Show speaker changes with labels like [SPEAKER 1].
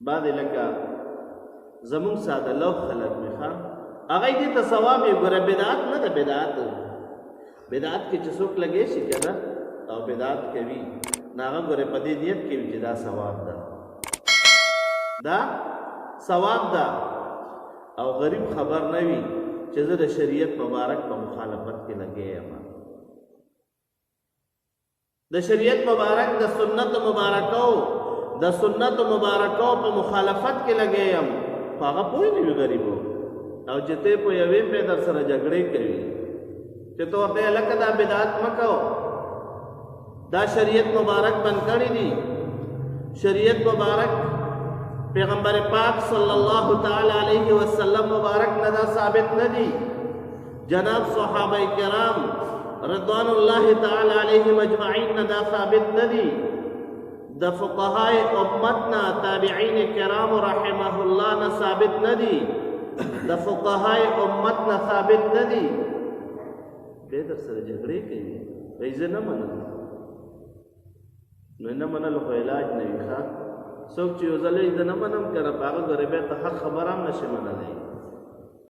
[SPEAKER 1] بعد لکه زمون ساده لوح خلق می خواه اغای دیتا ثواب یې ګوره بدعت نه ده بدعت کې چې څوک لګی شي که نه او بدعت کوي نو هغه ګوره په دې نیت کې وي چې دا ثواب ده دا ثواب ده او غریب خبر نه وي چې زه د شریعت مبارک په مخالفت کې لګی یم د شریعت مبارک د سنت مبارکو په مخالفت کې لګی یم خو هغه پوه نه وي غریبو او چې ته په یوې پې در سره جګړې کوي چې ته ورته لکه دا بدعت مه کو دا شریعت مبارک بند کړي دي شریعت مبارک پیغمبر پاک صلی اللہ تعالی علیہ وسلم مبارک ندا ثابت ندی جناب صحابہ کرام رضوان اللہ تعالی علیہ مجمعین ندا ثابت ندی دا فقہاء امتنا تابعین کرام رحمہ اللہ نا ثابت ندی دا فقہاء امتنا ثابت ندی بیدر سر جھگڑے کئی ویزے نہ منل نو منل خو علاج نوی خواه څوک چې یو ځل یې د نه منم که نه په هغه ګورې بیا ته حق خبره هم نشي منلی